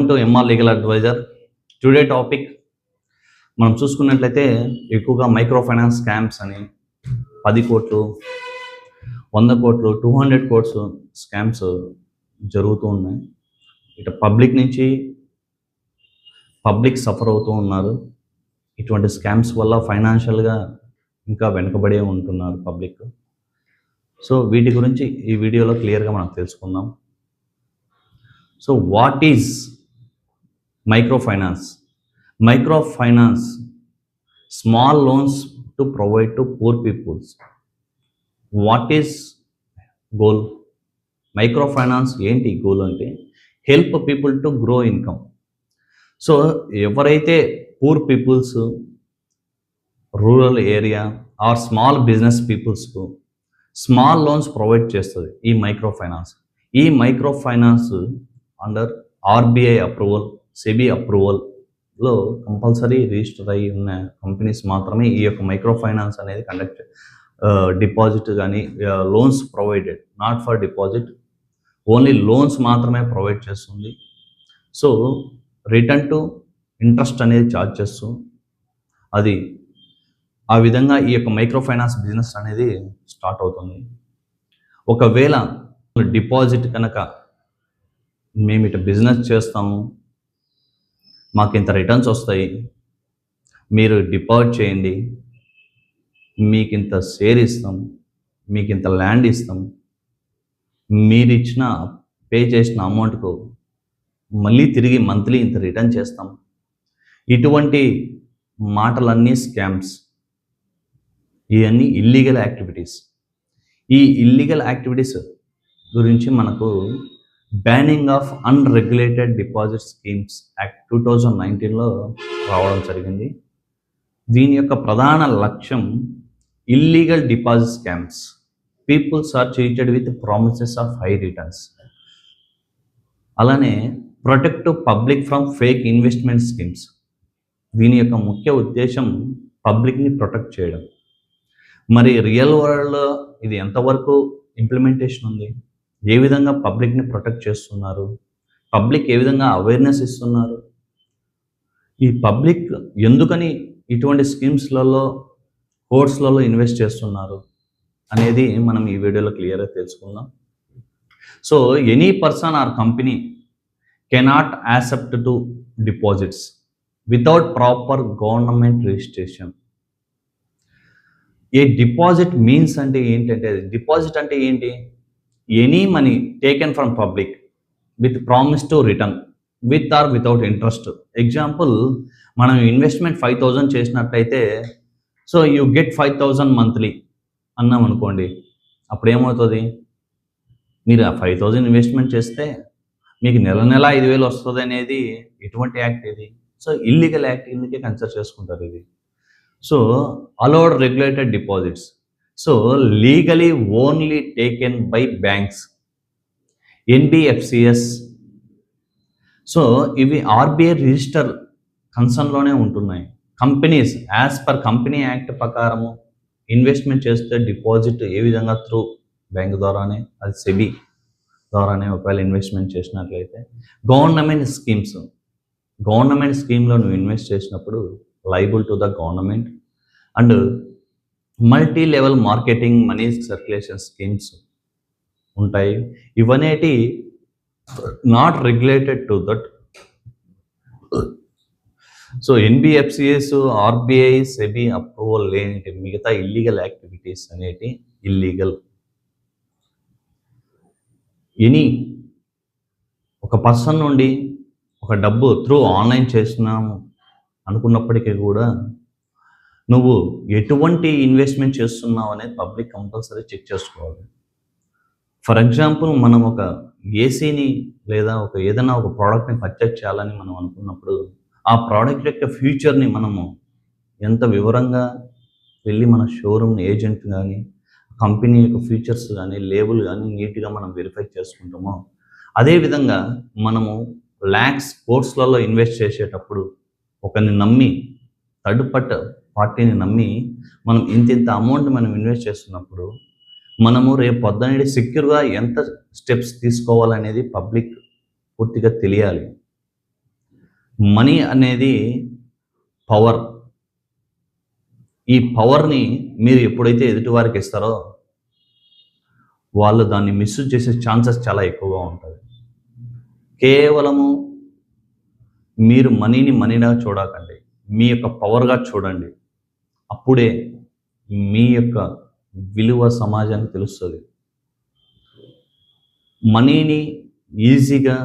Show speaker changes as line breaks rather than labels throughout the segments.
Welcome to MR legal advisor. Today topic మనం చూసుకున్నట్లయితే ఎక్కువగా మైక్రో ఫైనాన్స్ స్కామ్స్ అని 10 కోట్లు 100 కోట్లు 200 కోట్స్ స్కామ్స్ జరుగుతూ ఉన్నాయి. ఇటు పబ్లిక్ నుంచి పబ్లిక్ సఫర్ అవుతూ ఉన్నారు. ఇటువంటి స్కామ్స్ వల్ల ఫైనాన్షియల్గా ఇంకా వెనుకబడే ఉంటున్నారు పబ్లిక్. సో వీటి గురించి ఈ వీడియోలో క్లియర్గా మనం తెలుసుకుందాం. So what is microfinance? Microfinance, small loans to provide to poor peoples. What is goal? Microfinance ఏంటి గోల్ అంటే help people to grow income. So ఎవరైతే poor peoples, rural area or small business పీపుల్స్కు స్మాల్ లోన్స్ ప్రొవైడ్ చేస్తుంది ఈ microfinance. ఈ microfinance under RBI approval, SEBI అప్రూవల్లో compulsory register అయి ఉన్న కంపెనీస్ మాత్రమే ఈ యొక్క మైక్రోఫైనాన్స్ అనేది కండక్ట్, డిపాజిట్ కానీ loans provided, not for deposit, only loans మాత్రమే ప్రొవైడ్ చేస్తుంది. సో రిటర్న్ టు ఇంట్రెస్ట్ అనేది ఛార్జ్ చేస్తూ అది ఆ విధంగా ఈ యొక్క మైక్రోఫైనాన్స్ బిజినెస్ అనేది స్టార్ట్ అవుతుంది. ఒకవేళ డిపాజిట్ కనుక మేము ఇటు బిజినెస్ చేస్తాము, మాకు ఇంత రిటర్న్స్ వస్తాయి, మీరు డిపాజిట్ చేయండి, మీకు ఇంత షేర్ ఇస్తాం, మీకు ఇంత ల్యాండ్ ఇస్తాం, మీరు ఇచ్చిన పే చేసిన అమౌంట్కు మళ్ళీ తిరిగి మంత్లీ ఇంత రిటర్న్ చేస్తాం, ఇటువంటి మాటలన్నీ స్కామ్స్. ఇవన్నీ ఇల్లీగల్ యాక్టివిటీస్. ఈ ఇల్లీగల్ యాక్టివిటీస్ గురించి మనకు banning of unregulated deposit schemes act 2019లో రావడం జరిగింది. దీని యొక్క ప్రధాన లక్ష్యం illegal deposit scams. Peoples are treated with promises of high returns. అలానే protect public from fake investment schemes. దీని యొక్క ముఖ్య ఉద్దేశం పబ్లిక్ని ప్రొటెక్ట్ చేయడం. మరి రియల్ వరల్డ్లో ఇది ఎంతవరకు ఇంప్లిమెంటేషన్ ఉంది? ఏ విధంగా పబ్లిక్ని ప్రొటెక్ట్ చేస్తున్నారు? పబ్లిక్ ఏ విధంగా అవేర్నెస్ ఇస్తున్నారు? ఈ పబ్లిక్ ఎందుకని ఇటువంటి స్కీమ్స్లలో, కోర్స్లలో ఇన్వెస్ట్ చేస్తున్నారు అనేది మనం ఈ వీడియోలో క్లియర్గా తెలుసుకుందాం. So any person or company cannot accept to deposits without proper government registration. A deposit means అంటే ఏంటంటే, డిపాజిట్ అంటే ఏంటి? Any money taken from public with promise to return with or without interest. Example, మనం investment 5,000 చేసినట్లయితే, so you get 5,000 monthly అన్నాం అనుకోండి. అప్పుడు ఏమవుతుంది? మీరు ఆ 5,000 ఇన్వెస్ట్మెంట్ చేస్తే మీకు నెల 5,000 వస్తుంది అనేది ఎటువంటి యాక్ట్ ఇది? సో ఇల్లీగల్ యాక్ట్ కిందకే కన్సిడర్ చేసుకుంటారు ఇది. So allowed regulated deposits. So legally only taken by banks, NBFCs. So ఇవి ఆర్బీఐ రిజిస్టర్ కన్సర్న్లోనే ఉంటున్నాయి. Companies as per company act ప్రకారము ఇన్వెస్ట్మెంట్ చేస్తే డిపాజిట్ ఏ విధంగా త్రూ బ్యాంక్ ద్వారానే, అది సెబీ ద్వారానే ఒకవేళ ఇన్వెస్ట్మెంట్ చేసినట్లయితే. గవర్నమెంట్ స్కీమ్స్, గవర్నమెంట్ స్కీమ్లో నువ్వు ఇన్వెస్ట్ చేసినప్పుడు liable to the government. And multi level marketing, money circulation schemes ఉంటాయి. ఇవనేటి not regulated to that. So NBFCs, RBI, SEBI approval లేని మిగతా ఇల్లీగల్ యాక్టివిటీస్ అనేటి ఇల్లీగల్. ఎనీ ఒక పర్సన్ నుండి ఒక డబ్బు త్రూ ఆన్లైన్ చేస్తున్నాము అనుకున్నప్పటికీ కూడా నువ్వు ఎటువంటి ఇన్వెస్ట్మెంట్ చేస్తున్నావు అనేది పబ్లిక్ కంపల్సరీ చెక్ చేసుకోవాలి. ఫర్ ఎగ్జాంపుల్, మనం ఒక ఏసీని లేదా ఏదైనా ఒక ప్రోడక్ట్ని పర్చేజ్ చేయాలని మనం అనుకున్నప్పుడు, ఆ ప్రోడక్ట్ యొక్క ఫ్యూచర్ని మనము ఎంత వివరంగా వెళ్ళి మన షోరూమ్ ఏజెంట్ కానీ, కంపెనీ యొక్క ఫీచర్స్ కానీ, లేబుల్ కానీ నీట్గా మనం వెరిఫై చేసుకుంటామో, అదేవిధంగా మనము ల్యాక్స్, కోర్స్లలో ఇన్వెస్ట్ చేసేటప్పుడు ఒకరిని నమ్మి, థర్డ్ పార్టీని నమ్మి మనం ఇంత అమౌంట్ మనం ఇన్వెస్ట్ చేస్తున్నప్పుడు మనము రేపు పొద్దున సెక్యూర్గా ఎంత స్టెప్స్ తీసుకోవాలనేది పబ్లిక్ పూర్తిగా తెలియాలి. మనీ అనేది పవర్. ఈ పవర్ని మీరు ఎప్పుడైతే ఎదుటి వారికి ఇస్తారో వాళ్ళు దాన్ని మిస్యూజ్ చేసే ఛాన్సెస్ చాలా ఎక్కువగా ఉంటుంది. కేవలము మీరు మనీగా చూడకండి, మీ యొక్క పవర్గా చూడండి. అప్పుడే మీ యొక్క విలువ సమాజానికి తెలుస్తుంది. మనీని ఈజీగా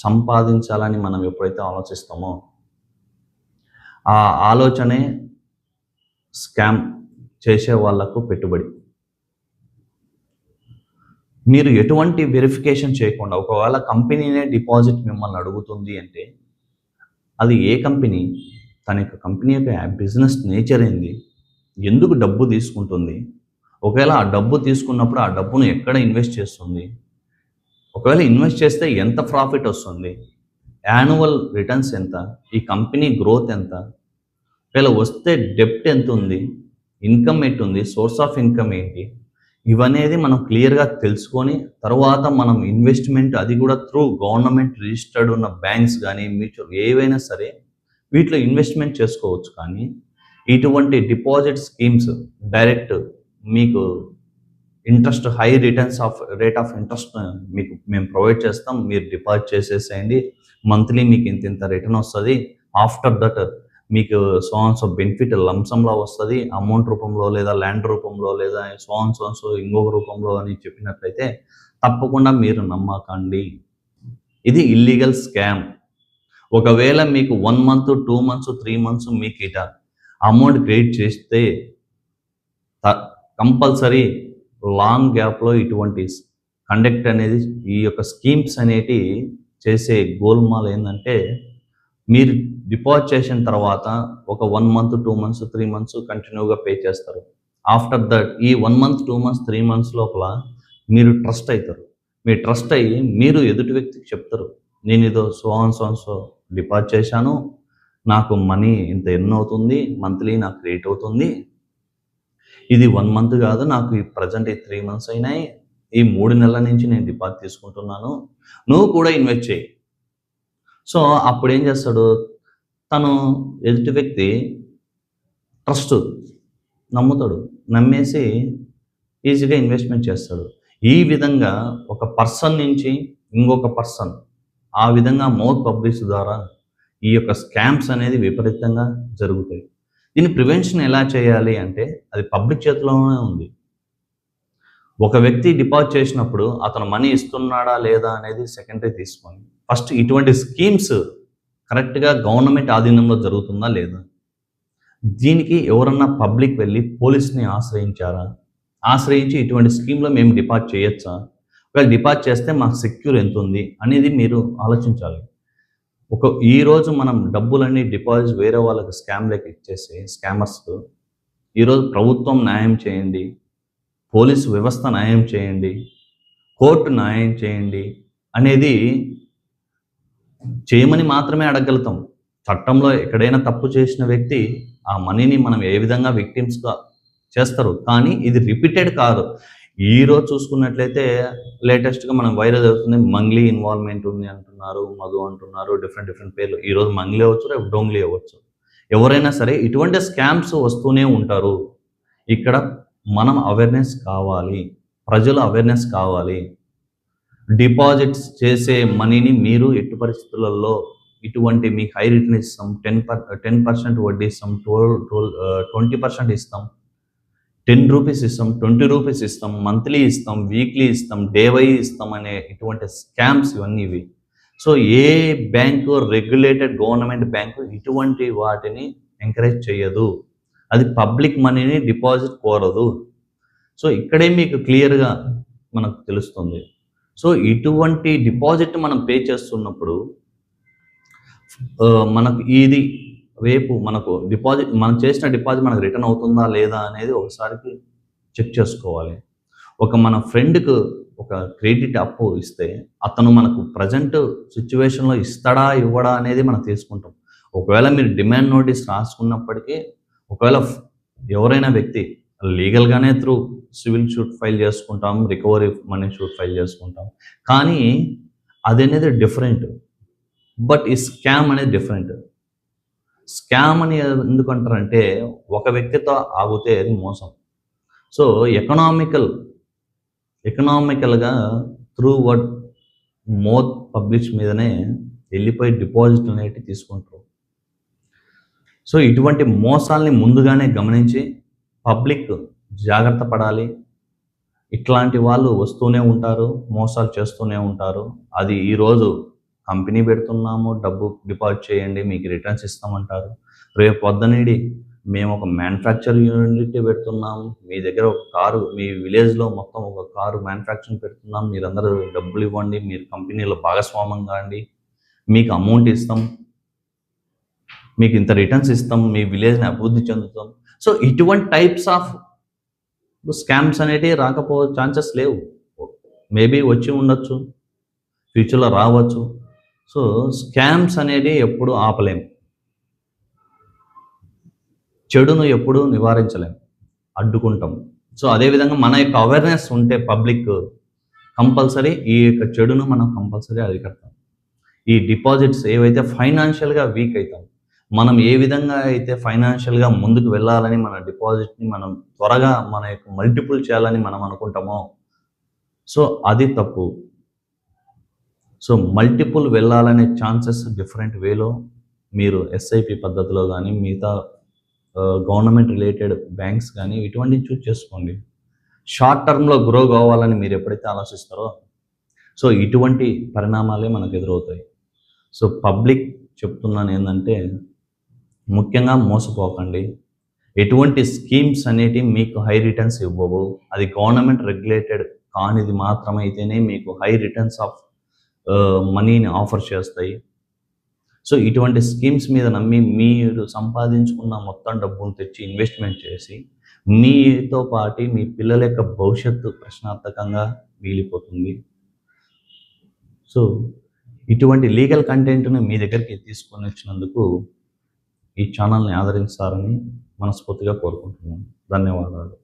సంపాదించాలని మనం ఎప్పుడైతే ఆలోచిస్తామో ఆ ఆలోచనే స్కామ్ చేసే వాళ్లకు పెట్టుబడి. మీరు ఎటువంటి వెరిఫికేషన్ చేయకుండా ఒకవేళ కంపెనీనే డిపాజిట్ మిమ్మల్ని అడుగుతుంది అంటే అది ఏ కంపెనీ, తన యొక్క కంపెనీ యొక్క బిజినెస్ నేచర్ ఏంది, ఎందుకు డబ్బు తీసుకుంటుంది, ఒకవేళ ఆ డబ్బు తీసుకున్నప్పుడు ఆ డబ్బును ఎక్కడ ఇన్వెస్ట్ చేస్తుంది, ఒకవేళ ఇన్వెస్ట్ చేస్తే ఎంత ప్రాఫిట్ వస్తుంది, యాన్యువల్ రిటర్న్స్ ఎంత, ఈ కంపెనీ గ్రోత్ ఎంత, ఒకవేళ వస్తే డెప్ట్ ఎంత ఉంది, ఇన్కమ్ ఎట్టుంది, సోర్స్ ఆఫ్ ఇన్కమ్ ఏంటి, ఇవనేది మనం క్లియర్గా తెలుసుకొని తర్వాత మనం ఇన్వెస్ట్మెంట్, అది కూడా త్రూ గవర్నమెంట్ రిజిస్టర్డ్ ఉన్న బ్యాంక్స్ కానీ మ్యూచువల్ ఏవైనా సరే వీటిలో ఇన్వెస్ట్మెంట్ చేసుకోవచ్చు. కానీ ఇటువంటి డిపాజిట్ స్కీమ్స్ డైరెక్ట్ మీకు interest, high rate of interest మీకు మేము ప్రొవైడ్ చేస్తాం, మీరు డిపాజిట్ చేసేసేయండి, మంత్లీ మీకు ఇంత రిటర్న్ వస్తుంది, ఆఫ్టర్ దట్ మీకు సో బెనిఫిట్ లంసంలో వస్తుంది, అమౌంట్ రూపంలో లేదా ల్యాండ్ రూపంలో లేదా సో ఇంకొక రూపంలో అని చెప్పినట్లయితే తప్పకుండా మీరు నమ్మకండి. ఇది ఇల్లీగల్ స్కామ్. ఒకవేళ మీకు 1 month 2 months 3 months మీకు ఇట అమౌంట్ క్రెడిట్ చేస్తే కంపల్సరీ లాంగ్ గ్యాప్లో ఇటువంటి కండక్ట్ అనేది, ఈ యొక్క స్కీమ్స్ అనేటి చేసే గోల్మాల్ ఏంటంటే మీరు డిపాజిట్ చేసిన తర్వాత ఒక 1 month 2 months 3 months కంటిన్యూగా పే చేస్తారు. ఆఫ్టర్ దట్ ఈ 1 month 2 months 3 months లోపల మీరు ట్రస్ట్ అవుతారు. మీరు ట్రస్ట్ అయ్యి మీరు ఎదుటి వ్యక్తికి చెప్తారు, నేను ఇదో సో డిపాజిట్ చేశాను, నాకు మనీ ఇంత ఎర్న్ అవుతుంది, మంత్లీ నాకు క్రియేట్ అవుతుంది, ఇది 1 month కాదు, నాకు ఈ ప్రజెంట్ 3 months అయినాయి, ఈ 3 నెలల నుంచి నేను డిపాజిట్ తీసుకుంటున్నాను, నువ్వు కూడా ఇన్వెస్ట్ చేయి. సో అప్పుడు ఏం చేస్తాడు, తను ఎదుటి వ్యక్తి ట్రస్ట్ నమ్ముతాడు, నమ్మేసి ఈజీగా ఇన్వెస్ట్మెంట్ చేస్తాడు. ఈ విధంగా ఒక పర్సన్ నుంచి ఇంకొక పర్సన్ ఆ విధంగా మౌత్ పబ్లిసిటీ ద్వారా ఈ యొక్క స్కామ్స్ అనేది విపరీతంగా జరుగుతాయి. దీని ప్రివెన్షన్ ఎలా చేయాలి అంటే అది పబ్లిక్ చేతిలోనే ఉంది. ఒక వ్యక్తి డిపాజిట్ చేసినప్పుడు అతను మనీ ఇస్తున్నాడా లేదా అనేది సెకండరీ తీసుకొని ఫస్ట్ ఇటువంటి స్కీమ్స్ కరెక్ట్గా గవర్నమెంట్ ఆధీనంలో జరుగుతుందా లేదా, దీనికి ఎవరన్నా పబ్లిక్ వెళ్ళి పోలీస్ని ఆశ్రయించి ఇటువంటి స్కీమ్లో మేము డిపాజిట్ చేయొచ్చా, ఒకవేళ డిపాజిట్ చేస్తే మాకు సెక్యూర్ ఎంత ఉంది అనేది మీరు ఆలోచించాలి. ఈరోజు మనం డబ్బులన్నీ డిపాజిట్ వేరే వాళ్ళకి స్కామ్లోకి ఇచ్చేసి స్కామర్స్కు ఈరోజు ప్రభుత్వం న్యాయం చేయండి, పోలీసు వ్యవస్థ న్యాయం చేయండి, కోర్టు న్యాయం చేయండి అనేది చేయమని మాత్రమే అడగలుగుతాం. చట్టంలో ఎక్కడైనా తప్పు చేసిన వ్యక్తి ఆ మనీని మనం ఏ విధంగా విక్టిమ్స్గా చేస్తారు, కానీ ఇది రిపీటెడ్ కాదు. ఈరోజు చూసుకున్నట్లయితే లేటెస్ట్గా మనం వైరల్ అవుతుంది, మంగ్లీ ఇన్వాల్వ్మెంట్ ఉంది అంటున్నారు, మధు అంటున్నారు, డిఫరెంట్ పేర్లు. ఈరోజు మంగ్లీ అవ్వచ్చు, రేపు డోంగ్లీ అవ్వచ్చు, ఎవరైనా సరే ఇటువంటి స్కామ్స్ వస్తూనే ఉంటారు. ఇక్కడ మనం అవేర్నెస్ కావాలి, ప్రజలు అవేర్నెస్ కావాలి. డిపాజిట్స్ చేసే మనీని మీరు ఎట్టి పరిస్థితులలో ఇటువంటి మీకు హై రిటర్న్ ఇస్తాం, 10% వడ్డీ ఇస్తాం, 20% ఇస్తాం, 10 రూపీస్ ఇస్తాం, 20 రూపీస్ ఇస్తాం, మంత్లీ ఇస్తాం, వీక్లీ ఇస్తాం, డే వైజ్ ఇస్తాం అనే ఇటువంటి స్కామ్స్ ఇవన్నీ ఇవి. సో ఏ బ్యాంకు, రెగ్యులేటెడ్ గవర్నమెంట్ బ్యాంకు ఇటువంటి వాటిని ఎంకరేజ్ చేయదు, అది పబ్లిక్ మనీని డిపాజిట్ కోరదు. సో ఇక్కడే మీకు క్లియర్గా మనకు తెలుస్తుంది. సో ఇటువంటి డిపాజిట్ మనం పే చేస్తున్నప్పుడు మనకు ఇది రేపు మనకు డిపాజిట్, మనం చేసిన డిపాజిట్ మనకు రిటర్న్ అవుతుందా లేదా అనేది ఒకసారికి చెక్ చేసుకోవాలి. మన ఫ్రెండ్కు ఒక క్రెడిట్ అప్పు ఇస్తే అతను మనకు ప్రజెంట్ సిచ్యువేషన్లో ఇస్తాడా ఇవ్వడా అనేది మనం తీసుకుంటాం. ఒకవేళ మీరు డిమాండ్ నోటీస్ రాసుకున్నప్పటికీ ఒకవేళ ఎవరైనా వ్యక్తి లీగల్గానే త్రూ సివిల్ షూట్ ఫైల్ చేసుకుంటాం, రికవరీ మనీ షూట్ ఫైల్ చేసుకుంటాం, కానీ అది అనేది డిఫరెంట్. బట్ ఈ స్కామ్ అనేది డిఫరెంట్. స్కామ్ అని ఎందుకంటారంటే ఒక వ్యక్తితో ఆగితే అది మోసం. సో ఎకనామికల్గా త్రూ వర్డ్ మోత్ పబ్లిష్ మీదనే వెళ్ళిపోయి డిపాజిట్ అనేవి తీసుకుంటారు. సో ఇటువంటి మోసాల్ని ముందుగానే గమనించి పబ్లిక్ జాగ్రత్త పడాలి. ఇట్లాంటి వాళ్ళు వస్తూనే ఉంటారు, మోసాలు చేస్తూనే ఉంటారు. అది ఈరోజు కంపెనీ పెడుతున్నాము, డబ్బు డిపాజిట్ చేయండి, మీకు రిటర్న్స్ ఇస్తామంటారు. రేపు పొద్దునేడి మేము ఒక మ్యానుఫ్యాక్చరింగ్ యూనిట్ పెడుతున్నాము, మీ దగ్గర ఒక కారు, మీ విలేజ్లో మొత్తం ఒక కారు మ్యానుఫ్యాక్చరింగ్ పెడుతున్నాం, మీరందరూ డబ్బులు ఇవ్వండి, మీరు కంపెనీలో భాగస్వామ్యం కాండి, మీకు అమౌంట్ ఇస్తాం, మీకు ఇంత రిటర్న్స్ ఇస్తాం, మీ విలేజ్ని అభివృద్ధి చెందుతాం. సో ఇటువంటి టైప్స్ ఆఫ్ స్కామ్స్ అనేటివి ఛాన్సెస్ లేవు. మేబీ వచ్చి ఉండొచ్చు, ఫ్యూచర్లో రావచ్చు. సో స్కామ్స్ అనేది ఎప్పుడు ఆపలేం, చెడును ఎప్పుడు నివారించలేం, అడ్డుకుంటాం. సో అదేవిధంగా మన యొక్క అవేర్నెస్ ఉంటే పబ్లిక్ కంపల్సరీ ఈ యొక్క చెడును మనం కంపల్సరీ అరికడతాం. ఈ డిపాజిట్స్ ఏవైతే ఫైనాన్షియల్గా వీక్ అవుతాం, మనం ఏ విధంగా అయితే ఫైనాన్షియల్గా ముందుకు వెళ్ళాలని మన డిపాజిట్ని మనం త్వరగా మన యొక్క మల్టిపుల్ చేయాలని మనం అనుకుంటామో, సో అది తప్పు. సో మల్టిపుల్ వెళ్ళాలనే ఛాన్సెస్ డిఫరెంట్ వేలో మీరు ఎస్ఐపి పద్ధతిలో కానీ మిగతా గవర్నమెంట్ రిలేటెడ్ బ్యాంక్స్ కానీ ఇటువంటివి చూస్ చేసుకోండి. షార్ట్ టర్మ్లో గ్రో కావాలని మీరు ఎప్పుడైతే ఆలోచిస్తారో, సో ఇటువంటి పరిణామాలే మనకు ఎదురవుతాయి. సో పబ్లిక్ చెప్తున్నాను ఏంటంటే ముఖ్యంగా మోసపోకండి. ఎటువంటి స్కీమ్స్ అనేటివి మీకు హై రిటర్న్స్ ఇవ్వవు. అది గవర్నమెంట్ రెగ్యులేటెడ్ కానిది మాత్రమైతేనే మీకు హై రిటర్న్స్ ఆఫ్ మనీని ఆఫర్ చేస్తాయి. సో ఇటువంటి స్కీమ్స్ మీద నమ్మి మీరు సంపాదించుకున్న మొత్తం డబ్బును తెచ్చి ఇన్వెస్ట్మెంట్ చేసి మీతో పాటు మీ పిల్లల యొక్క భవిష్యత్తు ప్రశ్నార్థకంగా మిగిలిపోతుంది. సో ఇటువంటి లీగల్ కంటెంట్ని మీ దగ్గరికి తీసుకొని వచ్చినందుకు ఈ ఛానల్ని ఆదరిస్తారని మనస్ఫూర్తిగా కోరుకుంటున్నాను. ధన్యవాదాలు.